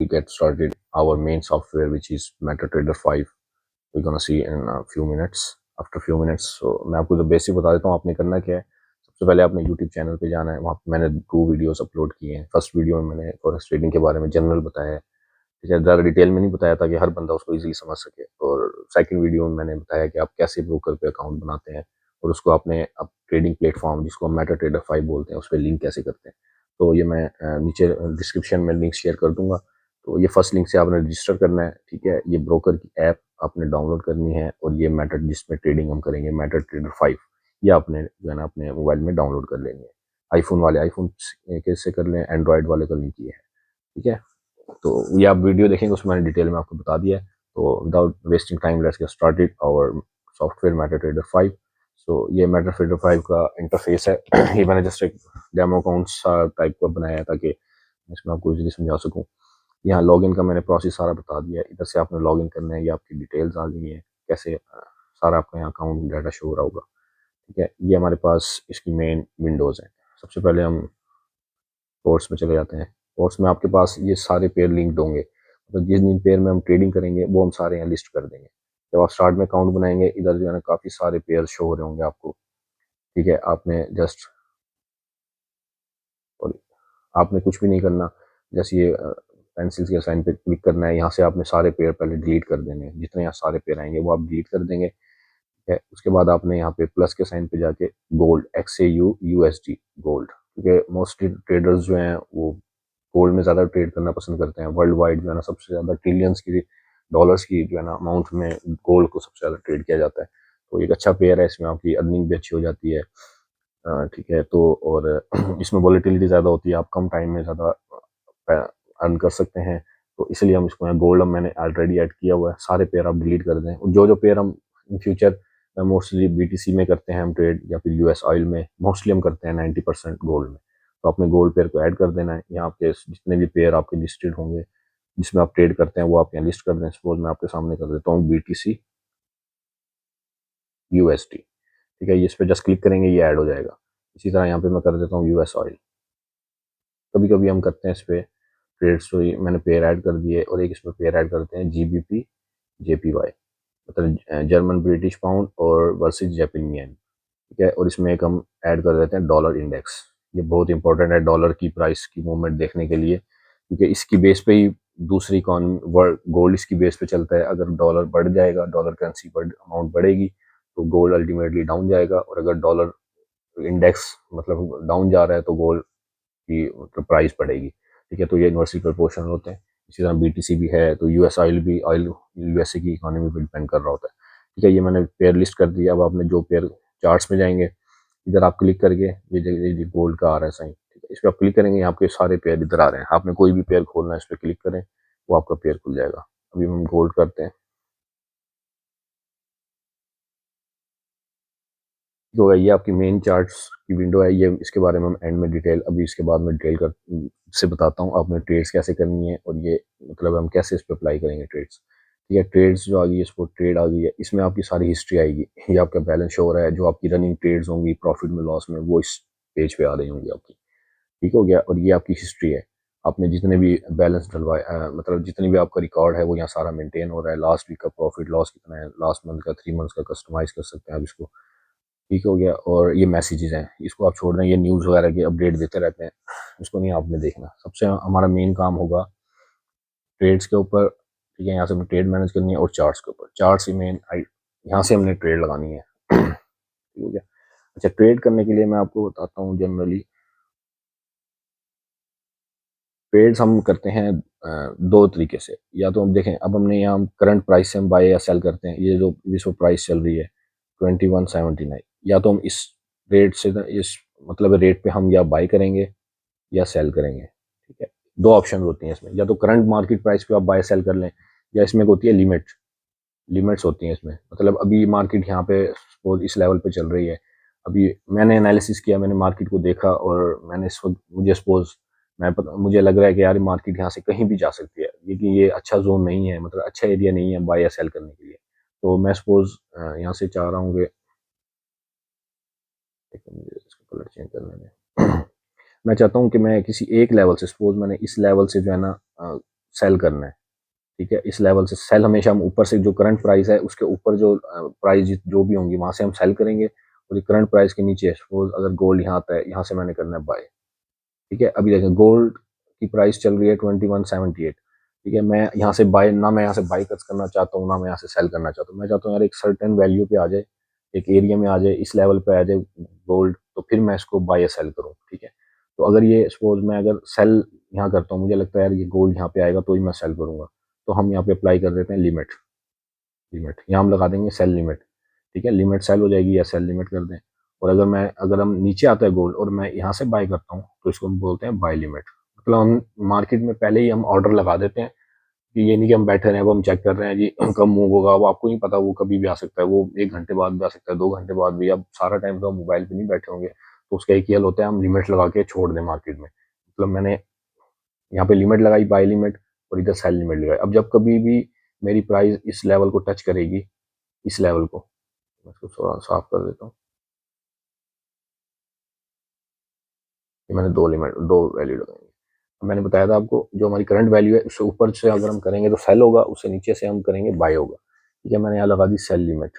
get started our main software, which is MetaTrader 5. We're gonna see in a few minutes. After few minutes, so मैं आपको जो basic बता देता हूँ आपने करना क्या है। सबसे पहले आपने यूट्यूब चैनल पे जाना है, वहाँ पे मैंने 2 वीडियोस अपलोड किए हैं। फर्स्ट वीडियो में मैंने फॉरेक्स ट्रेडिंग के बारे में जनरल बताया है, ठीक है, ज़्यादा डिटेल में नहीं बताया ताकि हर बंदा उसको इजीली समझ सके। और सेकंड वीडियो में मैंने बताया कि आप कैसे ब्रोकर पे अकाउंट बनाते हैं और उसको अपने अब ट्रेडिंग प्लेटफॉर्म जिसको हम MetaTrader 5 बोलते हैं उस पर लिंक कैसे करते हैं। तो ये मैं नीचे डिस्क्रिप्शन में लिंक शेयर कर दूंगा। तो ये फर्स्ट लिंक से आपने रजिस्टर करना है, ठीक है। ये ब्रोकर की ऐप आपने डाउनलोड करनी है और ये मेटा जिसमें ट्रेडिंग हम करेंगे MetaTrader 5, ये आपने जो है ना अपने मोबाइल में डाउनलोड कर लेनी है। आईफोन वाले आईफोन कैसे कर लें, एंड्रॉयड वाले का लिंक ये है, ठीक है। तो ये आप वीडियो देखेंगे उसमें मैंने डिटेल में आपको बता दिया है। तो without wasting time let's get started और सॉफ्टवेयर MetaTrader 5। सो ये MetaTrader 5 का इंटरफेस है। ये मैंने जस्ट एक डेमो अकाउंट सा टाइप का बनाया है ताकि इसमें आपको इजीली समझा सकूँ। यहाँ लॉगिन का मैंने प्रोसेस सारा बता दिया है। इधर से आपने लॉगिन करना है, ये आपकी डिटेल्स आ गई हैं, कैसे सारा आपका यहाँ अकाउंट डाटा शो हो रहा होगा, ठीक है। ये हमारे पास इसकी मेन विंडोज़ हैं। सबसे पहले हम कोर्स में चले जाते हैं। कोर्स में आपके पास ये सारे पेयर लिंक्ड होंगे, तो जिस जिन पेयर में हम ट्रेडिंग करेंगे वो हम सारे यहाँ लिस्ट कर देंगे। जब आप स्टार्ट में अकाउंट बनाएंगे इधर जो है ना काफ़ी सारे पेयर शो हो रहे होंगे आपको, ठीक है। आपने कुछ भी नहीं करना, जैसे ये पेंसिल्स के साइन पे क्लिक करना है। यहाँ से आपने सारे पेयर पहले डिलीट कर देने हैं, जितने यहाँ सारे पेयर आएंगे वो आप डिलीट कर देंगे, ठीक है। उसके बाद आपने यहाँ पे प्लस के साइन पे जाके गोल्ड XAU USD गोल्ड, क्योंकि मोस्टली ट्रेडर्स जो हैं वो गोल्ड में ज़्यादा ट्रेड करना पसंद करते हैं। वर्ल्ड वाइड जो है ना सबसे ज़्यादा ट्रिलियंस की डॉलर्स की जो है ना अमाउंट में गोल्ड को सबसे ज़्यादा ट्रेड किया जाता है। तो एक अच्छा पेयर है, इसमें आपकी अर्निंग भी अच्छी हो जाती है, ठीक है। तो और इसमें वॉलेटिलिटी ज़्यादा होती है, आप कम टाइम में ज़्यादा अर्न कर सकते हैं। तो इसलिए हम इसको यहाँ गोल्ड मैंने ऑलरेडी ऐड किया हुआ है। सारे पेयर आप डिलीट कर दें। जो जो पेयर हम इन फ्यूचर मोस्टली BTC में करते हैं हम ट्रेड, या फिर US ऑयल में मोस्टली हम करते हैं 90% गोल्ड में। तो अपने गोल्ड पेयर को ऐड कर देना है। यहाँ पे जितने भी पेयर आपके लिस्टेड होंगे जिसमें आप ट्रेड करते हैं वो आप यहाँ लिस्ट कर दें। सपोज मैं आपके सामने कर देता हूँ BTC USD, ठीक है। ये इस पर जस्ट क्लिक करेंगे ये ऐड हो जाएगा। इसी तरह यहाँ पे मैं कर देता हूँ US ऑयल। कभी कभी हम करते हैं इस पर ट्रेड्स, तो मैंने पेयर ऐड कर दिए और एक इसमें पेयर ऐड करते हैं GBP JPY, मतलब जर्मन ब्रिटिश पाउंड और वर्सेस जापानी येन, ठीक है। और इसमें एक हम ऐड कर देते हैं डॉलर इंडेक्स। ये बहुत इंपॉर्टेंट है डॉलर की प्राइस की मूवमेंट देखने के लिए, क्योंकि इसकी बेस पे ही दूसरी इकॉनमी वर्ल्ड गोल्ड इसकी बेस पे चलता है। अगर डॉलर बढ़ जाएगा, डॉलर करेंसी बढ़ अमाउंट बढ़ेगी तो गोल्ड अल्टीमेटली डाउन जाएगा, और अगर डॉलर इंडेक्स मतलब डाउन जा रहा है तो गोल्ड की मतलब प्राइस बढ़ेगी, ठीक है। तो ये इन्वर्सली प्रोपोर्शनल होते हैं। इसी तरह BTC भी है, तो US ऑयल भी ऑयल USA की इकोनॉमी पर डिपेंड कर रहा होता है, ठीक है। ये मैंने पेयर लिस्ट कर दिया। अब आपने जो पेयर चार्ट्स में जाएंगे, इधर आप क्लिक करके ये गोल्ड का आ रहा है साइन, ठीक है। इस पर आप क्लिक करेंगे आपके सारे पेयर इधर आ रहे हैं। आपने कोई भी पेयर खोलना है इस पर क्लिक करें, वो आपका पेयर खुल जाएगा। अभी हम गोल्ड करते हैं, जो है ये आपकी मेन चार्ट्स की विंडो है। ये इसके बारे में हम एंड में डिटेल अभी इसके बाद में डिटेल कर से बताता हूँ आपने ट्रेड्स कैसे करनी है, और ये मतलब हम कैसे इस पर अप्लाई करेंगे ट्रेड्स, ठीक है। ट्रेड्स जो आ गई है, स्पोर्ट ट्रेड आ गई है, इसमें आपकी सारी हिस्ट्री आएगी। ये आपका बैलेंस शो हो रहा है, जो आपकी रनिंग ट्रेड्स होंगी प्रॉफिट में लॉस में वो इस पेज पे आ रही होंगी आपकी, ठीक हो गया। और ये आपकी हिस्ट्री है, आपने जितने भी बैलेंस डलवाए मतलब जितनी भी आपका रिकॉर्ड है वो यहाँ सारा मेंटेन हो रहा है। लास्ट वीक का प्रॉफिट लॉस कितना है, लास्ट मंथ का, 3 मंथ्स का कस्टमाइज कर सकते हैं आप इसको, ठीक हो गया। और ये मैसेजेस हैं, इसको आप छोड़ दें, ये न्यूज़ वगैरह के अपडेट देते रहते हैं, इसको नहीं आपने देखना। सबसे हमारा मेन काम होगा ट्रेड्स के ऊपर, ठीक है। यहाँ से हमें ट्रेड मैनेज करनी है और चार्ट्स के ऊपर। चार्ट्स ही मेन, यहाँ से हमने ट्रेड लगानी है, ठीक हो गया। अच्छा, ट्रेड करने के लिए मैं आपको बताता हूँ जनरली ट्रेड्स हम करते हैं दो तरीके से। या तो हम देखें, अब हमने यहाँ करंट प्राइस से हम बाय या सेल करते हैं। ये जो विश्व प्राइस चल रही है 2179, या तो हम इस रेट से इस मतलब रेट पे हम या बाय करेंगे या सेल करेंगे, ठीक है। दो ऑप्शन होती हैं इसमें, या तो करंट मार्केट प्राइस पे आप बाय सेल कर लें, या इसमें होती है लिमिट्स होती हैं इसमें। मतलब अभी मार्केट यहाँ पे सपोज इस लेवल पे चल रही है। अभी मैंने एनालिसिस किया, मैंने मार्केट को देखा और मैंने इस वक्त मुझे सपोज मुझे लग रहा है कि यार मार्केट यहाँ से कहीं भी जा सकती है, लेकिन ये अच्छा जोन नहीं है, मतलब अच्छा एरिया नहीं है बाय या सेल करने के लिए। तो मैं सपोज यहाँ से चाह रहा हूँ कि मुझे इसका कलर चेंज करने दें। मैं चाहता हूँ कि मैं किसी एक लेवल से, सपोज मैंने इस लेवल से जो है ना सेल करना है, ठीक है। इस लेवल से सेल हमेशा हम ऊपर से जो करंट प्राइस है उसके ऊपर जो प्राइस जो भी होंगी वहां से हम सेल करेंगे, और ये करंट प्राइस के नीचे सपोज अगर गोल्ड यहाँ आता है, यहाँ से मैंने करना है बाय, ठीक है। अभी देखें गोल्ड की प्राइस चल रही है 2178, ठीक है। मैं यहाँ से बाय ना, मैं यहाँ से बाय करना चाहता हूँ ना मैं यहाँ से सेल करना चाहता हूँ। मैं चाहता हूँ यार एक सर्टेन वैल्यू पे आ जाए, एक एरिया में आ जाए, इस लेवल पे आ जाए गोल्ड, तो फिर मैं इसको बाय या सेल करूँ, ठीक है। तो अगर ये सपोज मैं अगर सेल यहाँ करता हूँ, मुझे लगता है यार ये गोल्ड यहाँ पे आएगा तो ही मैं सेल करूंगा, तो हम यहाँ पे अप्लाई कर देते हैं लिमिट। लिमिट यहाँ हम लगा देंगे सेल लिमिट, ठीक है। लिमिट सेल हो जाएगी या सेल लिमिट कर दें। और अगर हम नीचे आता है गोल्ड और मैं यहाँ से बाय करता हूँ तो इसको हम बोलते हैं बाय लिमिट। मतलब हम मार्केट में पहले ही हम ऑर्डर लगा देते हैं कि ये नहीं कि हम बैठे रहे, वो हम चेक कर रहे हैं जी कब मूव होगा, वो आपको नहीं पता, वो कभी भी आ सकता है, वो 1 घंटे बाद भी आ सकता है, 2 घंटे बाद भी। अब सारा टाइम तो हम मोबाइल पे नहीं बैठे होंगे, तो उसका एक ही हल होता है हम लिमिट लगा के छोड़ दें मार्केट में। मतलब मैंने यहाँ पे लिमिट लगाई बाय लिमिट और इधर सेल लिमिट लगाई। अब जब कभी भी मेरी प्राइस इस लेवल को टच करेगी, इस लेवल को, मैं इसको थोड़ा साफ कर देता हूँ। ये मैंने दो वैल्यू लगाएंगे। मैंने बताया था आपको जो हमारी करंट वैल्यू है उससे ऊपर से अगर हम करेंगे तो सेल होगा, उससे नीचे से हम करेंगे बाय होगा, ठीक है। मैंने यहाँ लगा दी सेल लिमिट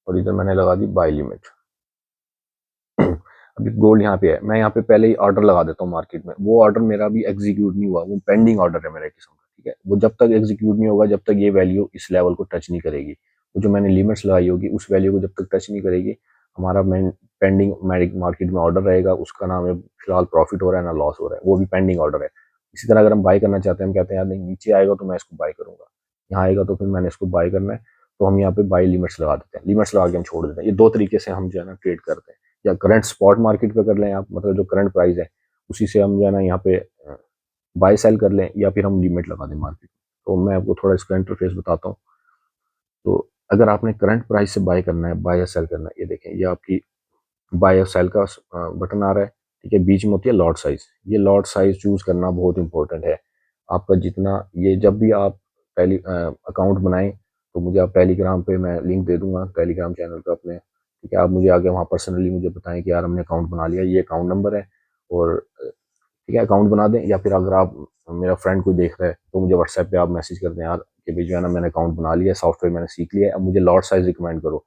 और इधर मैंने लगा दी बाय लिमिट। अभी गोल्ड यहाँ पे है, मैं यहाँ पे पहले ही ऑर्डर लगा देता हूँ मार्केट में, वो ऑर्डर मेरा अभी एग्जीक्यूट नहीं हुआ, वो पेंडिंग ऑर्डर है मेरे किस्म का, ठीक है। वो जब तक एग्जीक्यूट नहीं होगा, जब तक ये वैल्यू इस लेवल को टच नहीं करेगी, वो जो मैंने लिमिट्स लगाई होगी उस वैल्यू को जब तक टच नहीं करेगी, हमारा पेंडिंग मार्केट में ऑर्डर रहेगा, उसका नाम है फिलहाल प्रॉफिट हो रहा है ना लॉस हो रहा है, वो भी पेंडिंग ऑर्डर है। इसी तरह अगर हम बाय करना चाहते हैं, हम कहते हैं यार नहीं नीचे आएगा तो मैं इसको बाय करूंगा, यहाँ आएगा तो फिर मैंने इसको बाय करना है, तो हम यहाँ पे बाय लिमिट्स लगा देते हैं, लिमिट्स लगा के हम छोड़ देते हैं। ये दो तरीके से हम जो है ना ट्रेड करते हैं, या करंट स्पॉट मार्केट पे कर लें आप, मतलब जो करंट प्राइस है उसी से हम जो है ना यहाँ पे बाय सेल कर लें, या फिर हम लिमिट लगा दें मार्केट। तो मैं आपको थोड़ा इसका इंटरफेस बताता हूँ। तो अगर आपने करंट प्राइस से बाय करना है, बाय या सेल करना है, ये देखें ये आपकी बाय और सेल का बटन आ रहा है, ठीक है। बीच में होती है लॉट साइज, ये लॉट साइज चूज करना बहुत इंपॉर्टेंट है। आपका जितना ये जब भी आप अकाउंट बनाएं तो मुझे आप टेलीग्राम पे मैं लिंक दे दूंगा, टेलीग्राम चैनल का अपने, ठीक है। आप मुझे आगे वहाँ पर्सनली मुझे बताएं कि यार हमने अकाउंट बना लिया, ये अकाउंट नंबर है, और ठीक है अकाउंट बना दें। या फिर अगर आप मेरा फ्रेंड कोई देख रहा है तो मुझे व्हाट्सएप पे आप मैसेज कर दें यार कि भाई जो है ना मैंने अकाउंट बना लिया, सॉफ्टवेयर मैंने सीख लिया है, अब मुझे लॉट साइज रिकमेंड करो।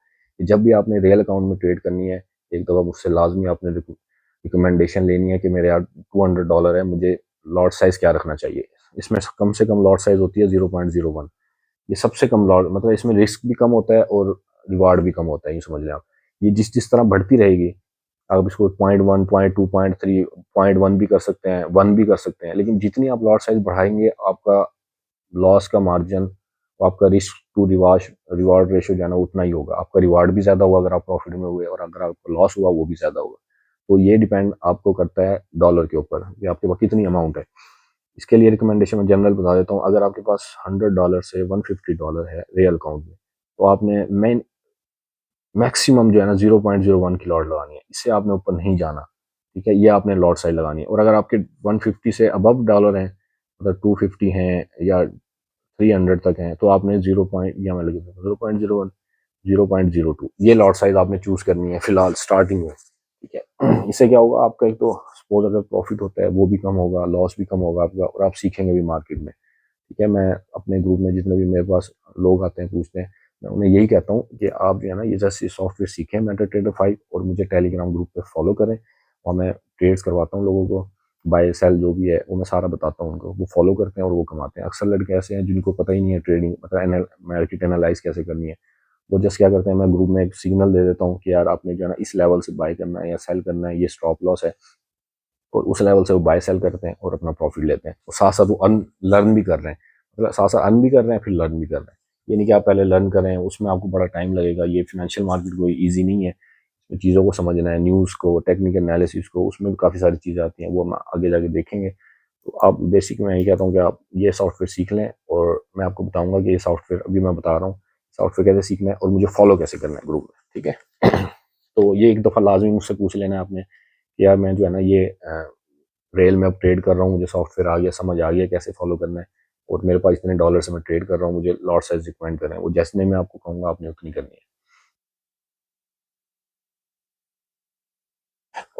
कि जब भी आपने रियल अकाउंट में ट्रेड करनी है, एक दफ़ा मुझसे लाजमी आपने रिकमेंडेशन लेनी है कि मेरे यार $200 है, मुझे लॉट साइज क्या रखना चाहिए। इसमें कम से कम लॉट साइज होती है 0.01, ये सबसे कम लॉट, मतलब इसमें रिस्क भी कम होता है और रिवार्ड भी कम होता है, ये समझ लें आप। ये जिस जिस तरह बढ़ती रहेगी, आप इसको 0.1, 0.2, 0.3, 0.1 भी कर सकते हैं, 1 भी कर सकते हैं, लेकिन जितनी आप लॉट साइज बढ़ाएंगे आपका लॉस का मार्जिन, आपका रिस्क टू रिवार्ड रेशियो जो है ना उतना ही होगा। आपका रिवार्ड भी ज़्यादा होगा अगर आप प्रॉफिट में हुए, और अगर आपका लॉस हुआ वो भी ज़्यादा होगा। तो ये डिपेंड आपको करता है डॉलर के ऊपर कि आपके पास कितनी अमाउंट है। इसके लिए रिकमेंडेशन मैं जनरल बता देता हूँ। अगर आपके पास $100 से $150 है रियल अकाउंट में, तो आपने मेन मैक्सिमम जो है ना 0.01 की लॉट लगानी है, इससे आपने ऊपर नहीं जाना, ठीक है। ये आपने लॉट साइज लगानी है। और अगर आपके 150 से अबव डॉलर हैं, मतलब 250 हैं या 300 तक हैं, तो आपने 0 पॉइंट या मैं लगे 0.01, 0.02 ये लॉट साइज आपने चूज करनी है फिलहाल स्टार्टिंग में, ठीक है। इससे क्या होगा, आपका एक तो सपोज अगर प्रॉफिट होता है वो भी कम होगा, लॉस भी कम होगा आपका, और आप सीखेंगे भी मार्केट में, ठीक है। मैं अपने ग्रुप में जितने भी मेरे पास लोग आते हैं पूछते हैं, मैं उन्हें यही कहता हूँ कि आप जो है ना ये जैसे सॉफ्टवेयर सीखें मेटाट्रेडर 5, और मुझे टेलीग्राम ग्रुप पे फॉलो करें, और मैं ट्रेड्स करवाता हूँ लोगों को, बाय सेल जो भी है वो मैं सारा बताता हूँ उनको, वो फॉलो करते हैं और वो कमाते हैं। अक्सर लड़के ऐसे हैं जिनको पता ही नहीं है ट्रेडिंग, मतलब मार्केट एनालाइज कैसे करनी है। वो जस्ट क्या करते हैं, मैं ग्रुप में एक सिग्नल दे देता हूँ कि यार आपने जो है ना इस लेवल से बाय करना है या सेल करना है, ये स्टॉप लॉस है, और उस लेवल से वो बाय सेल करते हैं और अपना प्रॉफिट लेते हैं, और साथ साथ वो लर्न भी कर रहे हैं, मतलब साथ साथ अर्न भी कर रहे हैं फिर लर्न भी कर रहे हैं। ये नहीं कि आप पहले लर्न करें, उसमें आपको बड़ा टाइम लगेगा। ये फाइनेंशियल मार्केट कोई ईजी नहीं है, इसमें चीज़ों को समझना है, न्यूज़ को, टेक्निकल एनालिसिस को, उसमें भी काफ़ी सारी चीज़ें आती हैं, वो हम आगे जाके देखेंगे। तो आप बेसिक मैं यही कहता हूँ कि आप ये सॉफ्टवेयर सीख लें, और मैं आपको बताऊंगा कि ये सॉफ्टवेयर अभी मैं बता रहा हूँ सॉफ्टवेयर कैसे सीखना है और मुझे फॉलो कैसे करना है ग्रुप में, ठीक है। तो ये एक दफ़ा लाजमी मुझसे पूछ लेना है आपने कि यार मैं जो है ना ये रेल में अब ट्रेड कर रहा हूँ, मुझे सॉफ्टवेयर आ गया, समझ आ गया कैसे फॉलो करना है, और मेरे पास इतने डॉलर से मैं ट्रेड कर रहा हूँ, मुझे लॉट साइज रिकमेंड कर रहे हैं, वो जैसे मैं आपको कहूँगा आपने उतनी करनी है।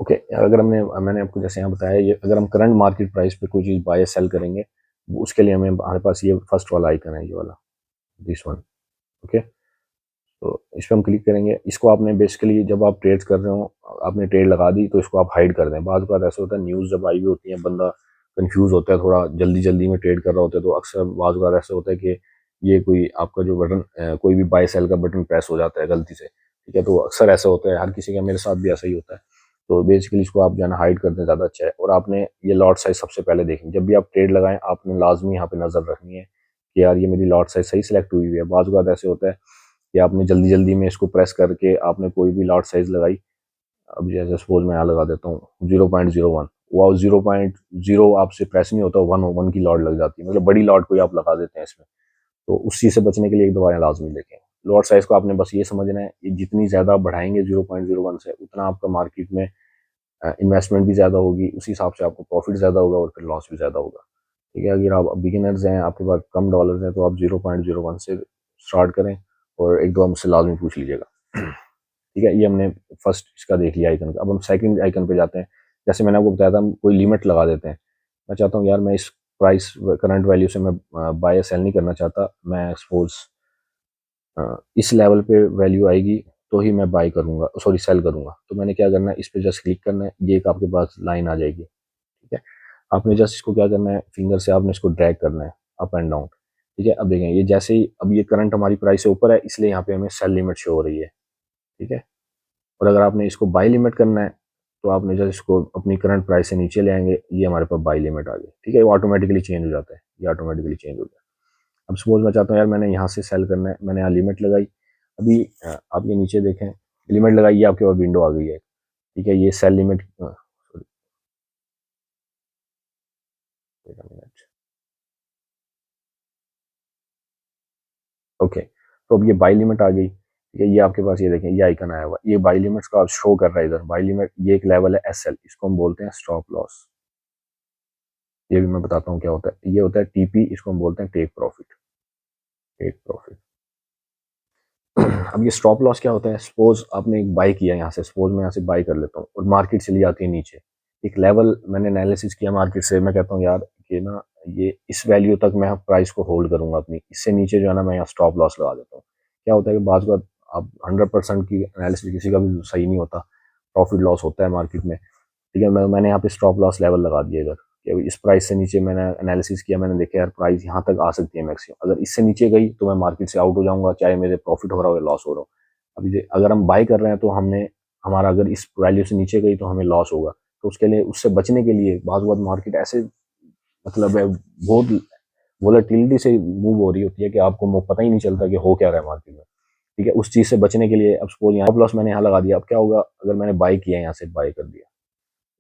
ओके, अगर मैंने आपको जैसे यहाँ बताया, ये अगर हम करंट मार्केट प्राइस पे कोई चीज़ बाय या सेल करेंगे, उसके लिए हमें हमारे पास ये फर्स्ट वाला आइकन है, ये वाला, दिस वन। ओके, तो इस पर हम क्लिक करेंगे। इसको आपने बेसिकली जब आप ट्रेड कर रहे हो, आपने ट्रेड लगा दी, तो इसको आप हाइड कर दें। बाद बार ऐसा होता है, न्यूज़ जब आई हुई होती है, बंदा कंफ्यूज होता है, थोड़ा जल्दी जल्दी में ट्रेड कर रहा होता है, तो अक्सर बाद बार ऐसा होता है कि ये कोई आपका जो बटन, कोई भी बाय सेल का बटन प्रेस हो जाता है गलती से, ठीक है। तो अक्सर ऐसा होता है, हर किसी का, मेरे साथ भी ऐसा ही होता है। तो बेसिकली इसको आप जो है ना हाइड कर दें, ज़्यादा अच्छा है। और आपने ये लॉट साइज सबसे पहले देखें, जब भी आप ट्रेड लगाएं, आपने लाजमी यहाँ पे नज़र रखनी है कि यार ये मेरी लॉट साइज सही सिलेक्ट हुई है। बाद बार ऐसे होता है कि आपने जल्दी जल्दी में इसको प्रेस करके आपने कोई भी लॉट साइज लगाई। अब जैसे सपोज मैं यहाँ लगा देता हूँ 0.01, वो 0.0 आपसे प्रेस नहीं होता, 1 की लॉट लग जाती है, मतलब बड़ी लॉट कोई आप लगा देते हैं इसमें। तो उस चीज़ से बचने के लिए एक दो बार लाजमी देखें। लॉट साइज को आपने बस ये समझना है, ये जितनी ज़्यादा बढ़ाएंगे 0.01 से, उतना आपका मार्केट में इन्वेस्टमेंट भी ज़्यादा होगी, उसी हिसाब से आपको प्रॉफिट ज़्यादा होगा और फिर लॉस भी ज़्यादा होगा। ठीक है, अगर आप बिगिनर्स हैं, आपके पास कम डॉलर्स हैं, तो आप 0.01 से स्टार्ट करें और एक दो हमसे लाजमी पूछ लीजिएगा। ठीक है, ये हमने फर्स्ट इसका देख लिया आइकन का। अब हम सेकंड आइकन पे जाते हैं। जैसे मैंने आपको बताया था, हम कोई लिमिट लगा देते हैं। मैं चाहता हूँ यार, मैं इस प्राइस करंट वैल्यू से मैं बाय या सेल नहीं करना चाहता, मैं सपोज इस लेवल पे वैल्यू आएगी तो ही मैं बाय करूंगा, सॉरी सेल करूंगा। तो मैंने क्या करना है, इस पे जस्ट क्लिक करना है, ये एक आपके पास लाइन आ जाएगी। ठीक है, आपने जस्ट इसको क्या करना है, फिंगर से आपने इसको ड्रैग करना है अप एंड डाउन। ठीक है, अब देखें, ये जैसे ही, अब ये करंट हमारी प्राइस से ऊपर है, इसलिए यहाँ पे हमें सेल लिमिट शो हो रही है। ठीक है, और अगर आपने इसको बाई लिमिट करना है, तो आपने जस्ट इसको अपनी करंट प्राइस से नीचे ले आएंगे, ये हमारे पास बाई लिमिट आ गई। ठीक है, वो ऑटोमेटिकली चेंज हो जाता है, ये ऑटोमेटिकली चेंज हो गया। अब सपोज मैं चाहता हूँ यार, मैंने यहाँ से सेल करना है, मैंने यहाँ लिमिट लगाई। अभी आप ये नीचे देखें, लिमिट लगाई, ये आपके पास विंडो आ गई है। ठीक है, ये सेल लिमिट, सॉरी, एक मिनट। ओके, तो अब ये बाई लिमिट आ गई। ठीक है, ये आपके पास, ये देखें, ये आइकन आया हुआ, ये बाई लिमिट्स का शो कर रहा है इधर। बाई लिमिट, ये एक लेवल है एस एल, इसको हम बोलते हैं स्टॉप लॉस। ये भी मैं बताता हूँ क्या होता है। ये होता है टीपी, इसको हम बोलते हैं टेक प्रॉफिट। Take profit. अब ये स्टॉप लॉस क्या होता है, सपोज आपने एक बाई किया यहाँ से, सपोज मैं यहाँ से बाई कर लेता हूँ और मार्केट चली जाती है नीचे। एक लेवल मैंने एनालिसिस किया मार्केट से, मैं कहता हूँ यार कि ना, ये इस वैल्यू तक मैं प्राइस को होल्ड करूंगा अपनी, इससे नीचे जो है ना, मैं यहाँ स्टॉप लॉस लगा देता हूँ। क्या होता है कि बाद बात आप 100% की एनालिसिस किसी का भी सही नहीं होता, प्रॉफिट लॉस होता है मार्केट में। ठीक है, मैंने यहाँ पे स्टॉप लॉस लेवल लगा दिया इधर कि अभी इस प्राइस से नीचे मैंने एनालिसिस किया, मैंने देखा यार प्राइस यहाँ तक आ सकती है मैक्सिमम, अगर इससे नीचे गई तो मैं मार्केट से आउट हो जाऊंगा, चाहे मेरे प्रॉफिट हो रहा हो या लॉस हो रहा हो। अभी अगर हम बाई कर रहे हैं, तो हमने, हमारा अगर इस वैल्यू से नीचे गई तो हमें लॉस होगा। तो उसके लिए, उससे बचने के लिए, बहुत बहुत मार्केट ऐसे, मतलब है, बहुत वोलेटिलिटी से मूव हो रही होती है कि आपको पता ही नहीं चलता कि हो क्या रहा है मार्केट में। ठीक है, उस चीज़ से बचने के लिए, अब सपोज यहाँ लॉस मैंने यहाँ लगा दिया, अब क्या होगा, अगर मैंने बाई किया, यहाँ से बाई कर दिया,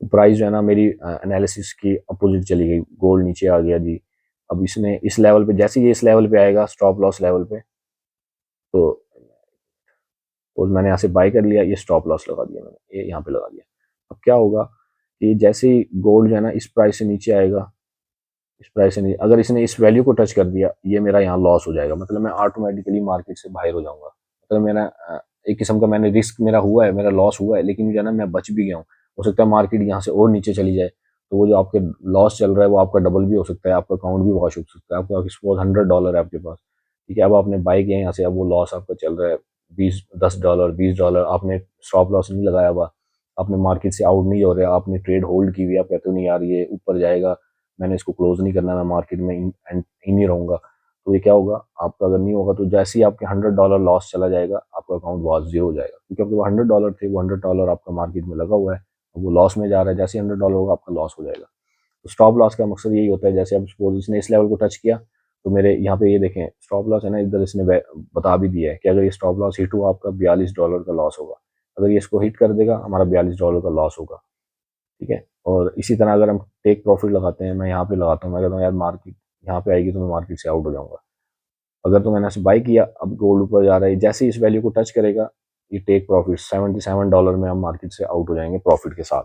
प्राइस जो है ना मेरी एनालिसिस की अपोजिट चली गई, गोल्ड नीचे आ गया जी। अब इसने इस लेवल पे, जैसे ये इस लेवल पे आएगा, स्टॉप लॉस लेवल पे, तो मैंने यहाँ से बाय कर लिया, ये स्टॉप लॉस लगा दिया मैंने, ये यहाँ पे लगा दिया। अब क्या होगा कि जैसे ही गोल्ड जो है ना इस प्राइस से नीचे आएगा, इस प्राइस से नीचे, अगर इसने इस वैल्यू को टच कर दिया, ये मेरा यहाँ लॉस हो जाएगा, मतलब मैं ऑटोमेटिकली मार्केट से बाहर हो जाऊंगा। मतलब मेरा एक किस्म का, मैंने रिस्क मेरा हुआ है, मेरा लॉस हुआ है, लेकिन जो है ना मैं बच भी गया हूँ। हो सकता है मार्केट यहाँ से और नीचे चली जाए, तो वो जो आपके लॉस चल रहा है वो आपका डबल भी हो सकता है, आपका अकाउंट भी वॉश हो सकता है। आपका सपोज $100 है आपके पास, ठीक है, अब आपने बाई किया यहाँ से, अब वो लॉस आपका चल रहा है 10 डॉलर, $20, आपने स्टॉप लॉस नहीं लगाया हुआ, आपने मार्केट से आउट नहीं हो रहे, आपने ट्रेड होल्ड की हुई, आप कहते हो नहीं यार ये ऊपर जाएगा, मैंने इसको क्लोज नहीं करना, मैं मार्केट में इन ही रहूंगा। तो ये क्या होगा, आपका अगर नहीं होगा, तो जैसे ही आपके $100 लॉस चला जाएगा, आपका अकाउंट बहुत जीरो हो जाएगा, क्योंकि आपके वो $100 थे, वो $100 आपका मार्केट में लगा हुआ है, अब वो लॉस में जा रहा है, जैसे $100 होगा आपका लॉस हो जाएगा। तो स्टॉप लॉस का मकसद यही होता है, जैसे अब सपोज इसने इस लेवल को टच किया, तो मेरे यहाँ पे ये देखें स्टॉप लॉस है ना, इधर इसने बता भी दिया है कि अगर ये स्टॉप लॉस हिट हुआ, आपका $42 का लॉस होगा। अगर ये इसको हिट कर देगा, हमारा $42 का लॉस होगा। ठीक है, और इसी तरह अगर हम टेक प्रॉफिट लगाते हैं, मैं यहाँ पे लगाता हूँ, मैं कहता हूँ यार मार्केट यहाँ पे आएगी तो मैं मार्केट से आउट हो जाऊंगा। अगर तो मैंने ऐसे बाई किया, अब गोल्ड ऊपर जा रहा है, जैसे ही इस वैल्यू को टच करेगा, ये टेक प्रॉफिट $77 में हम मार्केट से आउट हो जाएंगे प्रॉफिट के साथ।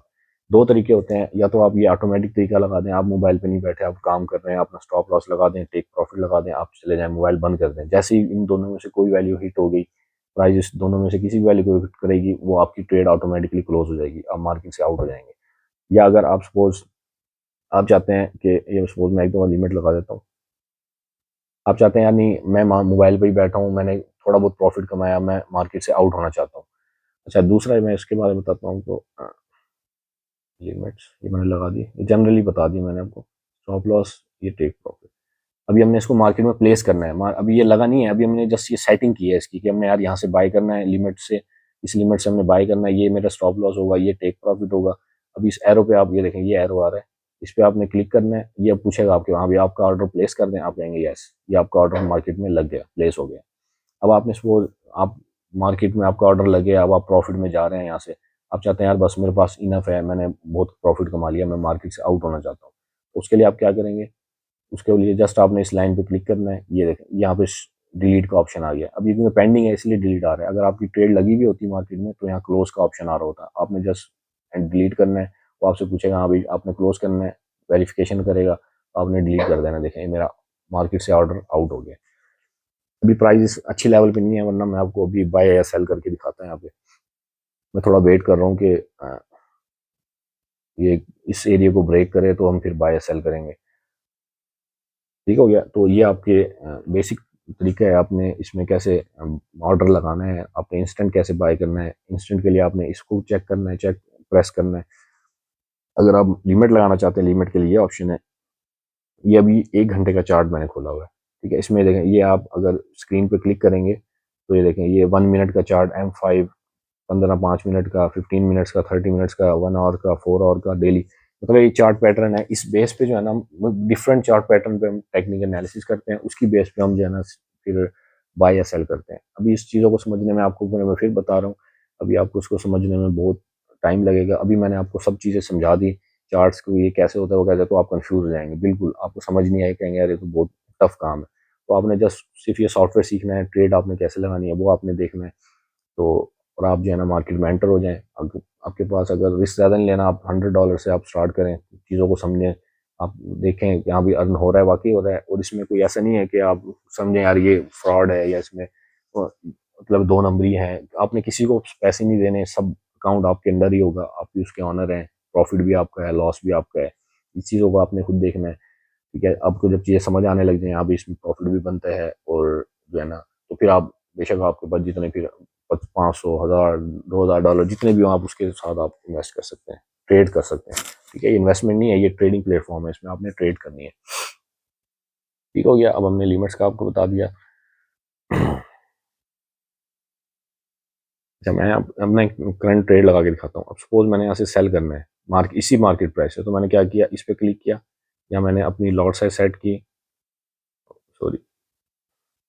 दो तरीके होते हैं, या तो आप ये ऑटोमेटिक तरीका लगा दें, आप मोबाइल पे नहीं बैठे, आप काम कर रहे हैं, अपना स्टॉप लॉस लगा दें, टेक प्रॉफिट लगा दें, आप चले जाएं, मोबाइल बंद कर दें, जैसे ही इन दोनों में से कोई वैल्यू हिट हो गई, प्राइस दोनों में से किसी भी वैल्यू को हिट करेगी, वो आपकी ट्रेड ऑटोमेटिकली क्लोज हो जाएगी, आप मार्केट से आउट हो जाएंगे। या अगर आप सपोज आप चाहते हैं कि ये सपोज मैं एक दफ़ा लिमिट लगा देता हूँ, आप चाहते हैं यार नहीं मैं मोबाइल पे ही बैठा हूँ, मैंने थोड़ा बहुत प्रॉफिट कमाया, मैं मार्केट से आउट होना चाहता हूँ। अच्छा, दूसरा मैं इसके बारे में बताता हूँ। तो लिमिट्स ये मैंने लगा दी, ये जनरली बता दी मैंने आपको। स्टॉप लॉस, ये टेक प्रॉफिट। अभी हमने इसको मार्केट में प्लेस करना है, अभी ये लगा नहीं है, अभी हमने जस्ट ये सेटिंग की है इसकी कि हमने यार यहाँ से बाय करना है लिमिट से, इस लिमिट से हमने बाय करना है, ये मेरा स्टॉप लॉस होगा, ये टेक प्रॉफिट होगा। अभी इस एरो पे आप ये देखें, ये एरो आ रहा है, इस पे आपने क्लिक करना है, ये पूछेगा आपके वहाँ भी आपका ऑर्डर प्लेस कर दें, आप कहेंगे यस, ये आपका ऑर्डर मार्केट में लग गया, प्लेस हो गया। अब आपने सपोज आप मार्केट में आपका ऑर्डर लग गया, अब आप प्रॉफिट में जा रहे हैं यहाँ से, आप चाहते हैं यार बस मेरे पास इनफ है, मैंने बहुत प्रॉफिट कमा लिया, मैं मार्केट से आउट होना चाहता हूँ। उसके लिए आप क्या करेंगे, उसके लिए जस्ट आपने इस लाइन पे क्लिक करना है, ये देखें यहाँ पे डिलीट का ऑप्शन आ गया। अब ये क्योंकि पेंडिंग है इसलिए डिलीट आ रहा है, अगर आपकी ट्रेड लगी भी होती मार्केट में तो यहाँ क्लोज का ऑप्शन आ रहा होता, आपने जस्ट डिलीट करना है। वो आपसे पूछेगा हाँ भाई आपने क्लोज करना है, वेरिफिकेशन करेगा, तो आपने डिलीट कर देना। देखें मेरा मार्केट से ऑर्डर आउट हो गया। अभी प्राइस अच्छी लेवल पे नहीं है, वरना मैं आपको अभी बाय या सेल करके दिखाता हूँ। यहाँ पे मैं थोड़ा वेट कर रहा हूँ कि ये इस एरिया को ब्रेक करे तो हम फिर बाय या सेल करेंगे। ठीक हो गया। तो ये आपके बेसिक तरीका है, आपने इसमें कैसे ऑर्डर लगाना है, आपने इंस्टेंट कैसे बाय करना है। इंस्टेंट के लिए आपने इसको चेक करना है, चेक प्रेस करना है। अगर आप लिमिट लगाना चाहते हैं, लिमिट के लिए ऑप्शन है, ये अभी 1 घंटे का चार्ट मैंने खोला हुआ है। ठीक है, इसमें देखें, ये आप अगर स्क्रीन पे क्लिक करेंगे तो ये देखें, ये 1 मिनट का चार्ट M5, 15 5 मिनट का, 15 मिनट्स का, 30 मिनट्स का, 1 आवर का, 4 आवर का, डेली। मतलब ये चार्ट पैटर्न है, इस बेस पे जो है ना हम डिफरेंट चार्ट पैटर्न पे हम टेक्निकल एनालिसिस करते हैं, उसकी बेस पे हम जो है ना फिर बाय या सेल करते हैं। अभी इस चीज़ों को समझने में आपको मैं फिर बता रहा हूँ, अभी आपको उसको समझने में बहुत टाइम लगेगा। अभी मैंने आपको सब चीज़ें समझा दी, चार्ट्स को ये कैसे होता है वो कैसे, तो आप कंफ्यूज हो जाएंगे, बिल्कुल आपको समझ नहीं आए, कहेंगे यार ये तो बहुत टफ काम है। तो आपने जस्ट सिर्फ ये सॉफ्टवेयर सीखना है, ट्रेड आपने कैसे लगानी है वो आपने देखना है। तो और आप जो है ना मार्केट में एंटर हो जाएं। आपके पास अगर रिस्क ज़्यादा नहीं लेना, आप $100 से आप स्टार्ट करें, चीज़ों को समझें, आप देखें यहाँ भी अर्न हो रहा है, वाकई हो रहा है। और इसमें कोई ऐसा नहीं है कि आप समझें यार ये फ्रॉड है या इसमें मतलब 2 नंबरी है। आपने किसी को पैसे नहीं देने, सब अकाउंट आपके अंडर ही होगा, आप भी उसके ऑनर हैं, प्रॉफिट भी आपका है, लॉस भी आपका है। इस चीज़ों को आपने खुद देखना है। ठीक है, आपको जब चीज़ें समझ आने लग जाए, यहाँ भी इसमें प्रॉफिट भी बनता है और जो है ना, तो फिर आप बेशक आपके पास जितने फिर 500, 1000, $2000 जितने भी हो, आप उसके साथ आप इन्वेस्ट कर सकते हैं, ट्रेड कर सकते हैं। ठीक है, इन्वेस्टमेंट नहीं है, ये ट्रेडिंग प्लेटफॉर्म है, इसमें आपने ट्रेड करनी है। ठीक हो गया। अब हमने लिमिट्स का आपको बता दिया। अच्छा, मैं अब मैं करंट ट्रेड लगा के दिखाता हूँ। अब सपोज मैंने यहाँ से सेल करना है, इसी मार्केट प्राइस है, तो मैंने क्या किया, इस पर क्लिक किया, या मैंने अपनी लॉट साइज सेट की, सॉरी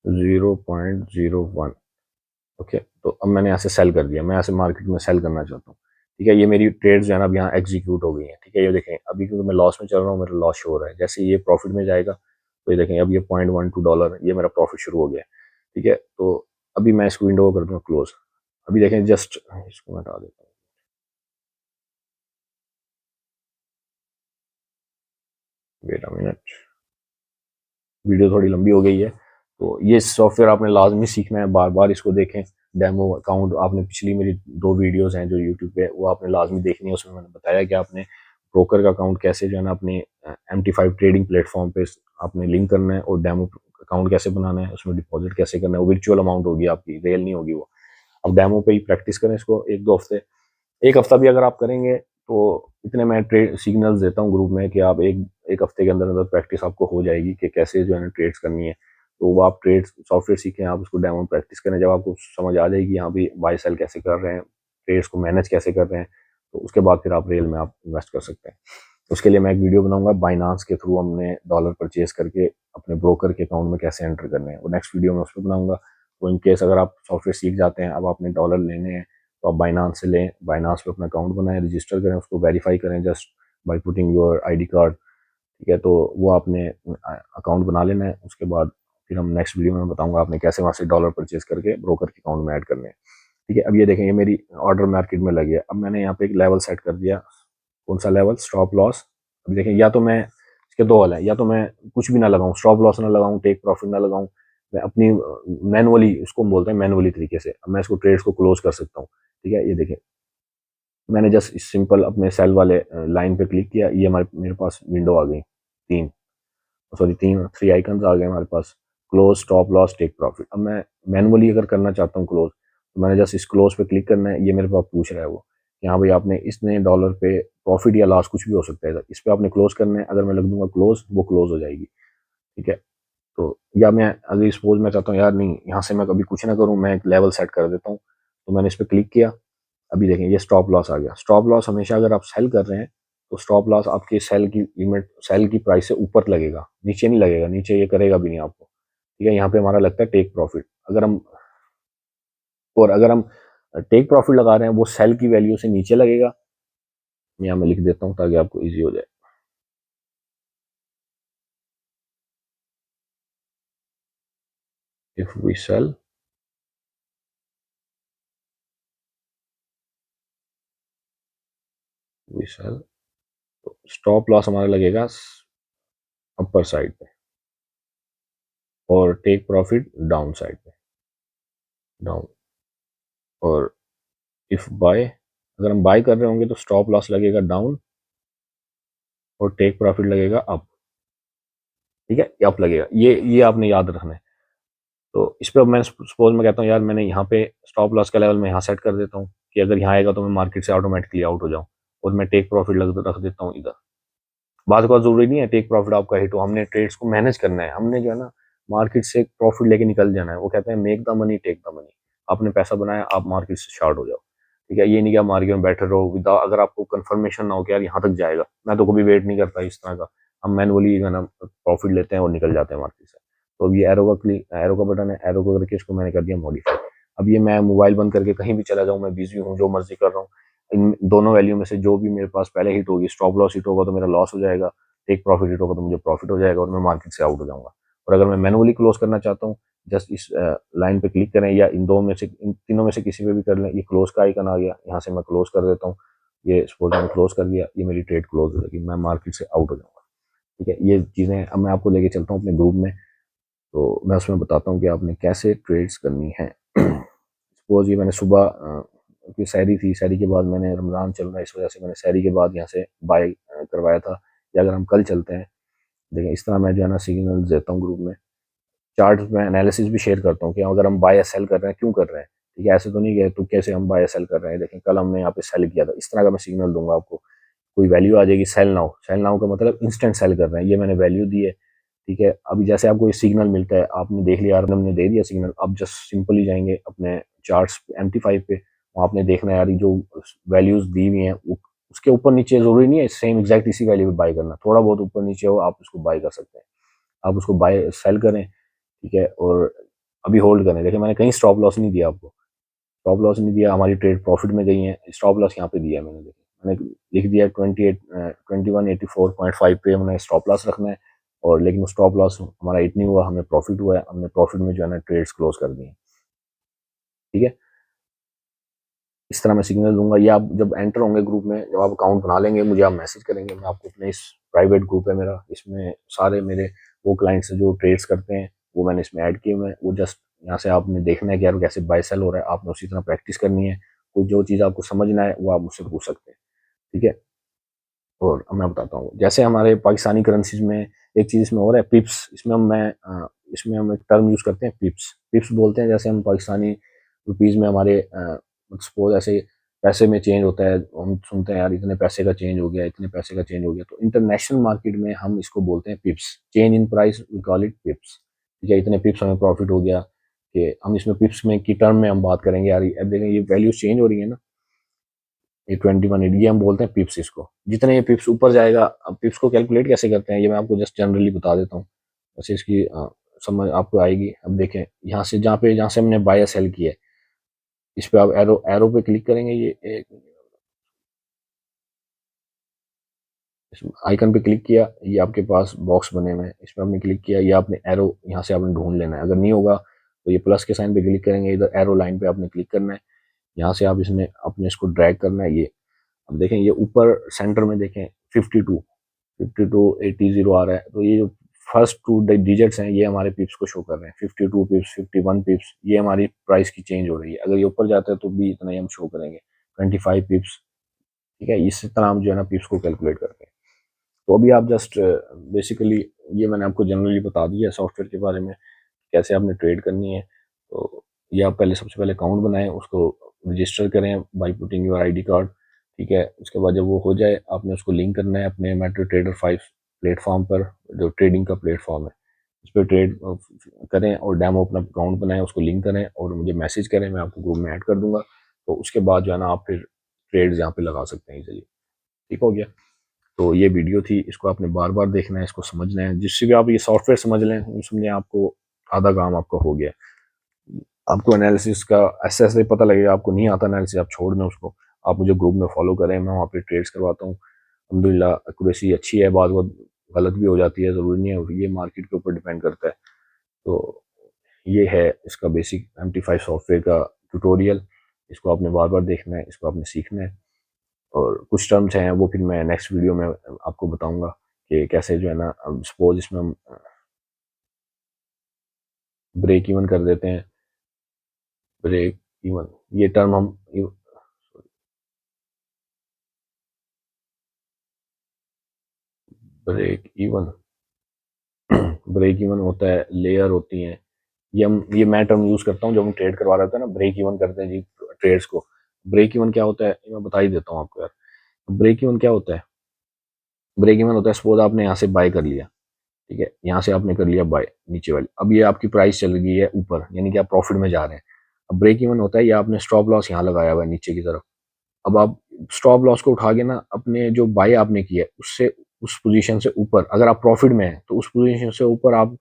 0.01। ओके, तो अब मैंने यहाँ से सेल कर दिया, मैं यहाँ से मार्केट में सेल करना चाहता हूँ। ठीक है, ये मेरी ट्रेड जो है ना अब यहाँ एग्जीक्यूट हो गई है। ठीक है, ये देखें अभी क्योंकि मैं लॉस में चल रहा हूँ, मेरा लॉस शो हो रहा है। जैसे ये प्रॉफिट में जाएगा तो ये देखें अब ये $0.12 ये मेरा प्रॉफिट शुरू हो गया है। ठीक है, तो अभी मैं इसको विंडो को कर दूँगा क्लोज। अभी देखें, जस्ट इसको मैं हटा देता हूँ, वेट अ मिनट, वीडियो थोड़ी लंबी हो गई है। तो ये सॉफ्टवेयर आपने लाजमी सीखना है, बार बार इसको देखें। डेमो अकाउंट आपने पिछली मेरी 2 वीडियोस हैं जो यूट्यूब पे, वो आपने लाजमी देखनी है। उसमें मैंने बताया कि आपने ब्रोकर का अकाउंट कैसे जो है ना अपने MT5 ट्रेडिंग प्लेटफॉर्म पे आपने लिंक करना है, और डेमो अकाउंट कैसे बनाना है, उसमें डिपॉजिट कैसे करना है। वो वर्चुअल अमाउंट होगी आपकी, रियल नहीं होगी वो। अब डेमो पे ही प्रैक्टिस करें इसको 1-2 हफ्ते, 1 हफ्ता भी अगर आप करेंगे तो इतने मैं ट्रेड सिग्नल्स देता हूँ ग्रुप में कि आप एक एक हफ्ते के अंदर अंदर प्रैक्टिस आपको हो जाएगी कि कैसे जो है ना ट्रेड्स करनी है। तो वो आप ट्रेड सॉफ्टवेयर सीखें, आप उसको डेमो प्रैक्टिस करें, जब आपको समझ आ जाएगी यहाँ भी बाई सेल कैसे कर रहे हैं, ट्रेड्स को मैनेज कैसे कर रहे हैं, तो उसके बाद फिर आप रियल में आप इन्वेस्ट कर सकते हैं। उसके लिए मैं एक वीडियो बनाऊंगा, बाइनांस के थ्रू हमने डॉलर परचेज करके अपने ब्रोकर के अकाउंट में कैसे एंटर करने हैं, वो नेक्स्ट वीडियो में उस पर बनाऊंगा। तो इन केस अगर आप सॉफ्टवेयर सीख जाते हैं, अब आपने डॉलर लेने हैं, तो आप बाइनांस से लें, बाइनांस पे अपना अकाउंट बनाएं, रजिस्टर करें, उसको वेरीफाई करें just by putting your ID card. ठीक है, तो वो आपने अकाउंट बना लेना है। उसके बाद फिर हम नेक्स्ट वीडियो में बताऊंगा आपने कैसे वहाँ से डॉलर परचेज करके ब्रोकर के अकाउंट में ऐड करने हैं। ठीक है, अब ये देखें, ये मेरी ऑर्डर मार्केट में लगी है। अब मैंने यहाँ पे एक लेवल सेट कर दिया, कौन सा लेवल, स्टॉप लॉस। अब देखें, या तो मैं इसके दो हल है, या तो मैं कुछ भी ना लगाऊं, स्टॉप लॉस ना लगाऊं, टेक प्रॉफिट ना लगाऊं, मैं अपनी मैनुअली, उसको हम बोलते हैं मैनुअली तरीके से, अब मैं इसको ट्रेड्स को क्लोज कर सकता हूँ। ठीक है, ये देखें मैंने जस्ट सिंपल अपने सेल वाले लाइन पे क्लिक किया, ये हमारे मेरे पास विंडो आ गई, तीन थ्री आइकन्स आ गए हमारे पास, close, stop loss, take profit. अब मैं मैनुअली अगर करना चाहता हूँ क्लोज, तो मैंने जस्ट इस क्लोज पे क्लिक करना है, ये मेरे पास पूछ रहा है वो कि हाँ भाई आपने इसने डॉलर पे प्रॉफिट या लॉस कुछ भी हो सकता है, इस पे आपने क्लोज करना है। अगर मैं लग दूंगा क्लोज, वो क्लोज हो जाएगी। ठीक है, तो या मैं अगर सपोज मैं चाहता हूँ यार नहीं यहाँ से मैं कभी कुछ ना करूँ, मैं एक लेवल सेट कर देता हूँ, तो मैंने इस पर क्लिक किया। अभी देखें ये स्टॉप लॉस आ गया। स्टॉप लॉस हमेशा अगर आप सेल कर रहे हैं तो स्टॉप लॉस आपके सेल की लिमिट, सेल की प्राइस से ऊपर लगेगा, नीचे नहीं लगेगा, नीचे ये करेगा भी नहीं आपको। ठीक है, यहाँ पे हमारा लगता है टेक प्रॉफिट। अगर हम टेक प्रॉफिट लगा रहे हैं वो सेल की वैल्यू से नीचे लगेगा। यहाँ मैं लिख देता हूँ ताकि आपको ईजी हो जाए। इफ वी सेल, तो स्टॉप लॉस हमारा लगेगा अपर साइड पे और टेक प्रॉफिट डाउन साइड पे, डाउन। और इफ बाय, अगर हम बाय कर रहे होंगे तो स्टॉप लॉस लगेगा डाउन और टेक प्रॉफिट लगेगा अप। ठीक है, ये अप लगेगा, ये आपने याद रखना है। तो इस पे अब मैं सपोज मैं कहता हूँ यार मैंने यहाँ पे स्टॉप लॉस का लेवल मैं यहाँ सेट कर देता हूँ कि अगर यहाँ आएगा तो मैं मार्केट से ऑटोमेटिकली आउट हो जाऊँ, और मैं टेक प्रॉफिट रख देता हूँ इधर। बात को जरूरी नहीं है टेक प्रॉफिट आपका हिट हो, हमने ट्रेड्स को मैनेज करना है, हमने जो है ना मार्केट से प्रॉफिट लेके निकल जाना है। वो कहते हैं make the money take the money. आपने पैसा बनाया, आप मार्केट से शॉर्ट हो जाओ। ठीक है, ये नहीं कि आप मार्केट में बैठे रहो विदाउट, अगर आपको कंफर्मेशन ना हो कि यार यहाँ तक जाएगा। मैं तो कभी वेट नहीं करता इस तरह का, हम मैनुअली जो है ना प्रॉफिट लेते हैं और निकल जाते हैं मार्केट से। तो अब ये एरो का बटन है, एरो को करके इसको मैंने कर दिया मॉडिफाई। अब ये मैं मोबाइल बंद करके कहीं भी चला जाऊँ, मैं बिजी हूँ, जो मर्जी कर रहा हूँ, इन दोनों वैल्यू में से जो भी मेरे पास पहले हिट होगी, स्टॉप लॉस हिट होगा तो मेरा लॉस हो जाएगा, टेक प्रॉफिट हिट होगा तो मुझे प्रॉफिट हो जाएगा और मैं मार्केट से आउट हो जाऊंगा। और अगर मैं मैनुअली क्लोज करना चाहता हूँ, जस्ट इस लाइन पे क्लिक करें, या इन तीनों में से किसी पे भी कर लें। ये क्लोज का आइकन आ गया, यहाँ से मैं क्लोज कर देता हूँ। ये सपोज मैंने क्लोज कर दिया, ये मेरी ट्रेड क्लोज हो जाएगी, मैं मार्केट से आउट हो जाऊंगा। ठीक है, ये चीज़ें अब मैं आपको लेके चलता हूँ अपने ग्रुप में, तो मैं उसमें बताता हूँ कि आपने कैसे ट्रेड्स करनी है। सपोज ये मैंने सुबह की सैरी थी, सैरी के बाद मैंने, रमज़ान चल रहा है इस वजह से मैंने सैरी के बाद यहाँ से बाय करवाया था। या अगर हम कल चलते हैं, देखें इस तरह मैं जो है ना सिग्नल देता हूँ ग्रुप में, चार्ट में एनालिसिस भी शेयर करता हूँ कि अगर हम बाय या सेल कर रहे हैं क्यों कर रहे हैं। ठीक है, ऐसे तो नहीं गए तो कैसे हम बाय या सेल कर रहे हैं, देखें कल हमने यहाँ पे सेल किया था, इस तरह का मैं सिग्नल दूंगा आपको। कोई वैल्यू आ जाएगी सेल नाउ, सेल नाउ का मतलब इंस्टेंट सेल कर रहे हैं, ये मैंने वैल्यू दी है। ठीक है, अभी जैसे आपको ये सिग्नल मिलता है, आपने देख लिया, हमने दे दिया सिग्नल, अब जस्ट सिंपली जाएंगे अपने चार्ट्स MT5 पे, वहाँ आपने देखना है यार जो वैल्यूज दी हुई हैं उसके ऊपर नीचे जरूरी नहीं है सेम एग्जैक्ट इसी वैल्यू पे बाय करना, थोड़ा बहुत ऊपर नीचे हो आप उसको बाय कर सकते हैं। आप उसको बाय सेल करें। ठीक है, और अभी होल्ड करें। देखिए मैंने कहीं स्टॉप लॉस नहीं दिया आपको, स्टॉप लॉस नहीं दिया, हमारी ट्रेड प्रॉफिट में गई है। स्टॉप लॉस यहाँ पे दिया मैंने, देखिए मैंने लिख दिया 2184.5 पे हमने स्टॉप लॉस रखना है। और लेकिन स्टॉप लॉस हमारा हिट नहीं हुआ, हमें प्रॉफिट हुआ है, हमने प्रॉफिट में जो है ना ट्रेड्स क्लोज कर दिए। ठीक है, इस तरह मैं सिग्नल दूंगा, या आप जब एंटर होंगे ग्रुप में, जब आप अकाउंट बना लेंगे मुझे आप मैसेज करेंगे, मैं आपको अपने इस प्राइवेट ग्रुप है मेरा, इसमें सारे मेरे वो क्लाइंट्स जो ट्रेड्स करते हैं वो मैंने इसमें ऐड किए हुए हैं। वो जस्ट यहाँ से आपने देखना है कि यार कैसे बाय सेल हो रहा है, आपने उसी तरह प्रैक्टिस करनी है। कोई जो चीज़ आपको समझना है वो आप मुझसे पूछ सकते हैं। ठीक है, और अब मैं बताता हूँ जैसे हमारे पाकिस्तानी करेंसीज में एक चीज़ इसमें और है पिप्स। इसमें हम एक टर्म यूज़ करते हैं पिप्स, पिप्स बोलते हैं। जैसे हम पाकिस्तानी रुपीज़ में हमारे सपोज ऐसे पैसे में चेंज होता है, हम सुनते हैं यार इतने पैसे का चेंज हो गया, इतने पैसे का चेंज हो गया, तो इंटरनेशनल मार्केट में हम इसको बोलते हैं pips, change in price we call it pips. ठीक है, इतने पिप्स हमें प्रॉफिट हो गया, कि हम इसमें पिप्स में की टर्म में हम बात करेंगे यार, अब देखें ये वैल्यूज चेंज हो रही है ना, ये 21, ये हम बोलते हैं पिप्स इसको। जितने ये पिप्स ऊपर जाएगा, अब पिप्स को कैलकुलेट कैसे करते हैं ये मैं आपको जस्ट जनरली बता देता हूँ, वैसे इसकी समझ आपको आएगी। अब देखें यहाँ से जहाँ से हमने बाय या सेल किया है, इस पे आप एरो एरो पे क्लिक करेंगे, ये एक आइकन पे क्लिक किया, ये आपके पास बॉक्स बने हुए हैं, इस पर आपने क्लिक किया, ये आपने एरो यहाँ से आपने ढूंढ लेना है। अगर नहीं होगा तो ये प्लस के साइन पे क्लिक करेंगे, इधर एरो लाइन पे आपने क्लिक करना है, यहाँ से आप इसमें अपने इसको ड्रैग करना है। ये अब देखें ये ऊपर सेंटर में देखें 52 5280 आ रहा है, तो ये जो फर्स्ट टू डिजिट्स हैं ये हमारे पिप्स को शो कर रहे हैं, 52 पिप्स, 51 पिप्स, ये हमारी प्राइस की चेंज हो रही है। अगर ये ऊपर जाता है तो भी इतना ही हम शो करेंगे, 25 पिप्स। ठीक है, इस तरह हम जो है ना पिप्स को कैलकुलेट करते हैं। तो अभी आप जस्ट बेसिकली ये मैंने आपको जनरली बता दिया सॉफ्टवेयर के बारे में, कैसे आपने ट्रेड करनी है। तो ये आप पहले सबसे पहले अकाउंट बनाएं, उसको रजिस्टर करें by putting your ID card. ठीक है, उसके बाद जब वो हो जाए आपने उसको लिंक करना है अपने मेट्रो ट्रेडर 5 प्लेटफॉर्म पर, जो ट्रेडिंग का प्लेटफॉर्म है। उस पर ट्रेड करें और डेमो अपना अकाउंट बनाएं, उसको लिंक करें और मुझे मैसेज करें, मैं आपको ग्रुप में ऐड कर दूंगा। तो उसके बाद जो है ना आप फिर ट्रेड यहाँ पे लगा सकते हैं इजीली। ठीक हो गया। तो ये वीडियो थी, इसको आपने बार बार देखना है, इसको समझना है। जिससे भी आप ये सॉफ्टवेयर समझ लें, समझें आपको आधा काम आपका हो गया। आपको एनालिसिस का ऐसे ऐसे पता लगेगा, आपको नहीं आता एनालिसिस आप छोड़ दें उसको। आप मुझे ग्रुप में फॉलो करें, मैं वहाँ पे ट्रेड्स करवाता हूँ। अल्हम्दुलिल्लाह एक्यूरेसी अच्छी है, बाद बहुत गलत भी हो जाती है, ज़रूरी नहीं है, ये मार्केट के ऊपर डिपेंड करता है। तो ये है इसका बेसिक MT5 सॉफ्टवेयर का ट्यूटोरियल। इसको आपने बार बार देखना है, इसको आपने सीखना है। और कुछ टर्म्स हैं वो फिर मैं नेक्स्ट वीडियो में आपको बताऊंगा कि कैसे जो है ना, सपोज इसमें हम ब्रेक इवन कर देते हैं। ब्रेक इवन ये टर्म हम ब्रेक इवन ब्रेक इवन होता है, लेयर होती हैं। ये मैं टर्म यूज करता हूँ जब हम ट्रेड करवा रहे होते हैं ना, ब्रेक इवन करते हैं जी ट्रेड्स को। ब्रेक इवन क्या होता है ये मैं बता ही देता हूँ आपको यार। ब्रेक इवन क्या होता है? ब्रेक इवन होता है, सपोज आपने यहाँ से बाय कर लिया। ठीक है, यहाँ से आपने कर लिया बाय नीचे वाली, अब ये आपकी प्राइस चल गई है ऊपर, यानी कि आप प्रॉफिट में जा रहे हैं। अब ब्रेक इवन होता है, ये आपने स्टॉप लॉस यहाँ लगाया हुआ है नीचे की तरफ। अब आप स्टॉप लॉस को उठा के ना अपने जो बाय आपने किया है उससे, उस पोजीशन से ऊपर, अगर आप प्रॉफिट में हैं तो उस पोजीशन से ऊपर आप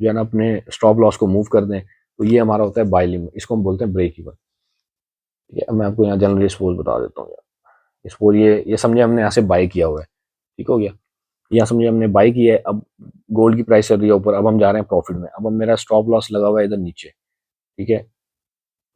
जो है ना अपने स्टॉप लॉस को मूव कर दें, तो ये हमारा होता है बाय लिमिट, इसको हम बोलते हैं ब्रेक इवन। ठीक है, अब मैं आपको यहाँ जनरली सपोज बता देता हूँ यार। सपोज ये समझे हमने यहाँ से बाय किया हुआ है। ठीक हो गया, यहाँ समझे हमने बाय किया है। अब गोल्ड की प्राइस चल रही है ऊपर, अब हम जा रहे हैं प्रॉफिट में। अब मेरा स्टॉप लॉस लगा हुआ है इधर नीचे। ठीक है,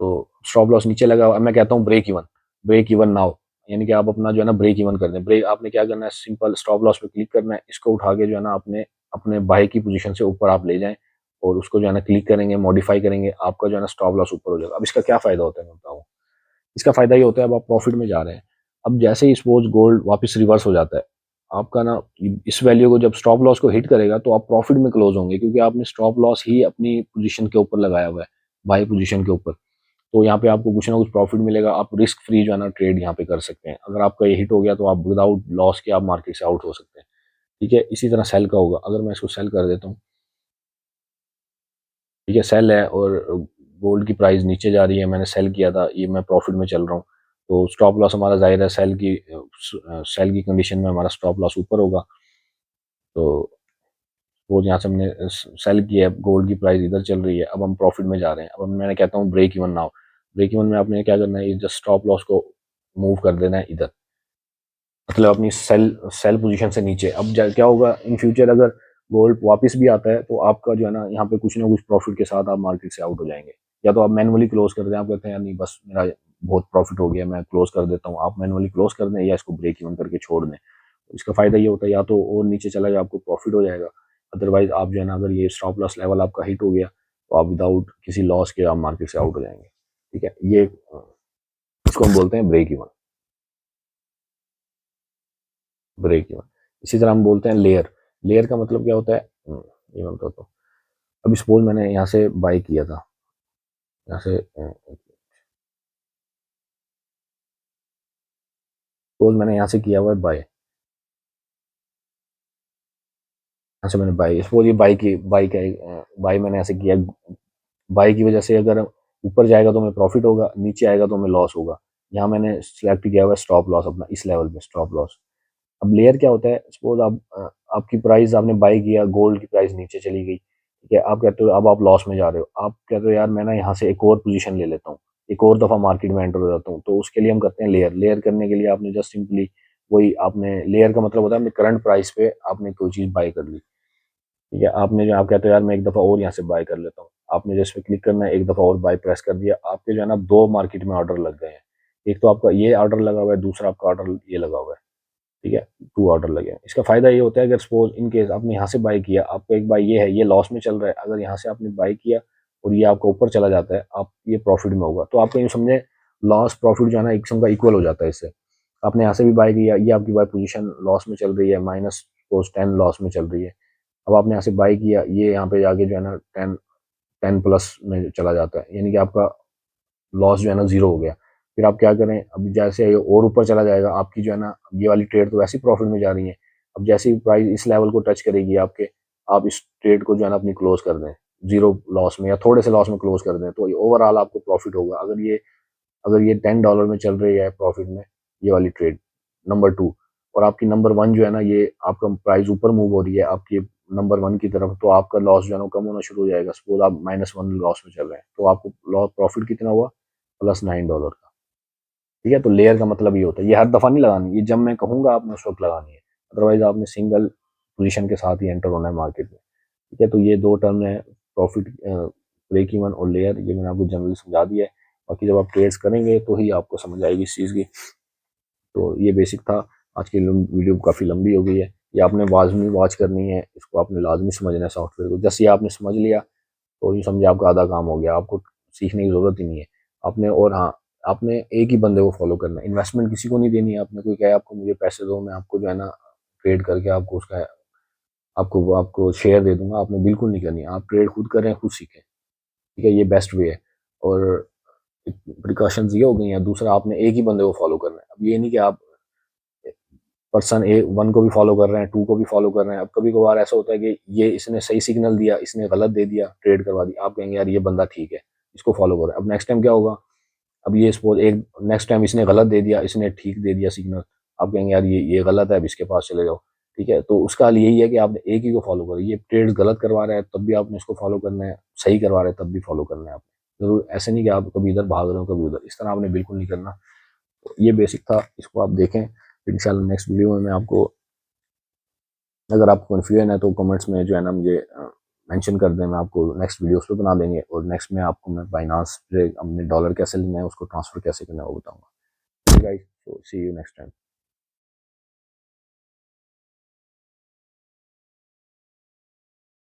तो स्टॉप लॉस नीचे लगा हुआ, मैं कहता हूँ break even, break even now, यानी कि आप अपना जो है ना ब्रेक इवन कर दें। ब्रेक आपने क्या करना है, सिंपल स्टॉप लॉस पे क्लिक करना है, इसको उठा के जो है ना अपने अपने बाय की पोजीशन से ऊपर आप ले जाएं और उसको जो है ना क्लिक करेंगे, मॉडिफाई करेंगे, आपका जो है ना स्टॉप लॉस ऊपर हो जाएगा। अब इसका क्या फायदा होता है मैं बताऊँ। इसका फायदा ये होता है, अब आप प्रॉफिट में जा रहे हैं। अब जैसे ही सपोज गोल्ड वापस रिवर्स हो जाता है आपका ना, इस वैल्यू को जब स्टॉप लॉस को हिट करेगा तो आप प्रॉफिट में क्लोज होंगे, क्योंकि आपने स्टॉप लॉस ही अपनी पोजीशन के ऊपर लगाया हुआ है, बाई पोजीशन के ऊपर। तो यहाँ पे आपको कुछ ना कुछ प्रॉफिट मिलेगा, आप रिस्क फ्री जो है ना ट्रेड यहाँ पे कर सकते हैं। अगर आपका ये हिट हो गया तो आप विदाउट लॉस के आप मार्केट से आउट हो सकते हैं। ठीक है, इसी तरह सेल का होगा, अगर मैं इसको सेल कर देता हूँ। ठीक है, सेल है और गोल्ड की प्राइस नीचे जा रही है, मैंने सेल किया था, ये मैं प्रॉफिट में चल रहा हूँ। तो स्टॉप लॉस हमारा जाहिर है सेल की कंडीशन में हमारा स्टॉप लॉस ऊपर होगा। तो वो यहाँ से हमने सेल किया है, गोल्ड की प्राइस इधर चल रही है, अब हम प्रॉफिट में जा रहे हैं। अब मैंने कहता हूँ break even now. Break even में आपने क्या करना है, जस्ट स्टॉप लॉस को मूव कर देना है इधर, मतलब अपनी सेल सेल पोजीशन से नीचे। अब क्या होगा इन फ्यूचर, अगर गोल्ड वापस भी आता है तो आपका जो है ना यहाँ पे कुछ ना कुछ प्रॉफिट के साथ आप मार्केट से आउट हो जाएंगे। या तो आप मैनुअली क्लोज कर दें, आप कहते हैं यार नहीं बस मेरा बहुत प्रॉफिट हो गया मैं क्लोज कर देता हूँ, आप मैनुअली क्लोज कर दें या इसको ब्रेक इवन करके छोड़ दें। इसका फायदा ये होता है, या तो और नीचे चला जाए आपको प्रॉफिट हो जाएगा, अदरवाइज आप जो है ना, अगर ये स्टॉप लॉस लेवल आपका हिट हो गया तो आप विदाउट किसी लॉस के आप मार्केट से आउट हो जाएंगे। ठीक है, ये इसको हम बोलते हैं ब्रेक इवन, ब्रेक इवन। इसी तरह हम बोलते हैं लेयर। लेयर का मतलब क्या होता है, ये मैं बताता हूँ। अभी सपोज मैंने यहाँ से बाय किया था, यहाँ से सपोज मैंने यहाँ से किया हुआ है बाय, यहाँ से मैंने बाय, सपोज ये बाय मैंने ऐसे किया। बाय की वजह से अगर ऊपर जाएगा तो हमें प्रॉफिट होगा, नीचे आएगा तो हमें लॉस होगा। यहाँ मैंने सिलेक्ट किया हुआ है स्टॉप लॉस अपना, इस लेवल पे स्टॉप लॉस। अब लेयर क्या होता है, सपोज आप आपकी प्राइस आपने बाय किया, गोल्ड की प्राइस नीचे चली गई। ठीक है, आप कहते हो अब आप लॉस में जा रहे हो, आप कहते हो यार मैं ना यहाँ से एक और पोजीशन ले लेता हूँ, एक और दफा मार्केट में एंटर हो जाता हूँ। तो उसके लिए हम करते हैं लेयर। लेयर करने के लिए आपने जस्ट सिंपली वही, आपने लेयर का मतलब होता है अपने करंट प्राइस पे आपने कोई चीज बाय कर ली। ठीक है, आपने जो आप कहते हो यार मैं एक दफा और यहाँ से बाय कर लेता हूँ, आपने जस्ट पे क्लिक करना है, एक दफा और बाय प्रेस कर दिया, आपके जो है ना दो मार्केट में ऑर्डर लग गए हैं। एक तो आपका ये ऑर्डर लगा हुआ है, दूसरा आपका ऑर्डर ये लगा हुआ है। ठीक है, 2 ऑर्डर लगे। इसका फ़ायदा ये होता है अगर सपोज इन केस आपने यहाँ से बाई किया, आपको एक बाई ये है, ये लॉस में चल रहा है, अगर यहाँ से आपने बाई किया और ये आपका ऊपर चला जाता है, आप ये प्रॉफिट में होगा, तो आपको यूँ समझे लॉस प्रॉफिट जो है ना एक किस्म का इक्वल हो जाता है इससे। आपने यहाँ से भी बाई किया, ये आपकी बाई पोजीशन लॉस में चल रही है, माइनस सपोज 10 लॉस में चल रही है। अब आपने यहाँ से बाई किया, ये यहाँ पे जाके जो है ना 10 प्लस में चला जाता है, यानी कि आपका लॉस जो है ना जीरो हो गया। फिर आप क्या करें, अब जैसे ये और ऊपर चला जाएगा, आपकी जो है ना ये वाली ट्रेड तो वैसे ही प्रॉफिट में जा रही है। अब जैसे ही प्राइस इस लेवल को टच करेगी आपके, आप इस ट्रेड को जो है ना अपनी क्लोज कर दें जीरो लॉस में या थोड़े से लॉस में क्लोज कर दें, तो ओवरऑल आपको प्रॉफिट होगा। अगर ये $10 में चल रही है प्रॉफिट में ये वाली ट्रेड नंबर 2, और आपकी नंबर 1 जो है ना ये आपका प्राइस ऊपर मूव हो रही है आपकी नंबर 1 की तरफ, तो आपका लॉस जो है ना कम होना शुरू हो जाएगा। सपोज आप -1 लॉस में चल रहे हैं, तो आपको लॉस प्रॉफिट कितना हुआ, +9 का। ठीक है, तो लेयर का मतलब ये होता है, ये हर दफ़ा नहीं लगानी, ये जब मैं कहूँगा आपने उस वक्त लगानी है, अदरवाइज आपने सिंगल पोजीशन के साथ ही एंटर होना है मार्केट में। ठीक है, तो ये 2 टर्म है, प्रॉफिट, ब्रेक इवन और लेयर, ये मैंने आपको जनरली समझा दिया है। बाकी जब आप ट्रेड्स करेंगे तो ही आपको समझ आएगी इस चीज़ की। तो ये बेसिक था। आज की वीडियो काफ़ी लंबी हो गई है, ये आपने लाजमी वॉच करनी है, इसको आपने लाजमी समझना है सॉफ्टवेयर को। जैसे ये आपने समझ लिया तो यूँ समझे आपका आधा काम हो गया, आपको सीखने की ज़रूरत ही नहीं है। आपने और हाँ, आपने एक ही बंदे को फॉलो करना है, इन्वेस्टमेंट किसी को नहीं देनी है। आपने कोई कहे आपको मुझे पैसे दो, मैं आपको जो है ना ट्रेड करके आपको उसका आपको आपको शेयर दे दूंगा, आपने बिल्कुल नहीं करनी है। आप ट्रेड खुद करें, खुद सीखें। ठीक है, ये बेस्ट वे है। और प्रिकॉशंस ये हो गई हैं। दूसरा, आपने एक ही बंदे को फॉलो करना है। अब ये नहीं कि आप पर्सन ए 1 को भी फॉलो कर रहे हैं, 2 को भी फॉलो कर रहे हैं। अब कभी कभार ऐसा होता है कि ये इसने सही सिग्नल दिया, इसने गलत दे दिया, ट्रेड करवा दी, आप कहेंगे यार ये बंदा ठीक है, इसको फॉलो करें। अब नेक्स्ट टाइम क्या होगा, अब ये सपोज एक नेक्स्ट टाइम इसने गलत दे दिया, इसने ठीक दे दिया सिग्नल, आप कहेंगे यार ये गलत है, अब इसके पास चले जाओ। ठीक है, तो उसका हल यही है कि आपने एक ही को फॉलो करें। ये ट्रेड गलत करवा रहा है तब भी आपने इसको फॉलो करना है, सही करवा रहे हैं तब भी फॉलो करना है आपने। जरूर ऐसे नहीं कि आप कभी इधर भाग रहे हो कभी उधर, इस तरह आपने बिल्कुल नहीं करना। तो ये बेसिक था, इसको आप देखें। इंशाल्लाह नेक्स्ट वीडियो में मैं आपको, अगर आपको कन्फ्यूजन है तो कमेंट्स में जो है ना मुझे मेंशन कर दें, मैं आपको नेक्स्ट वीडियोस पे बना देंगे। और नेक्स्ट में आपको मैं बाइनांस से अपने डॉलर कैसे लेना है, उसको ट्रांसफ़र कैसे करना है वो बताऊँगा। Guys, so see you next time.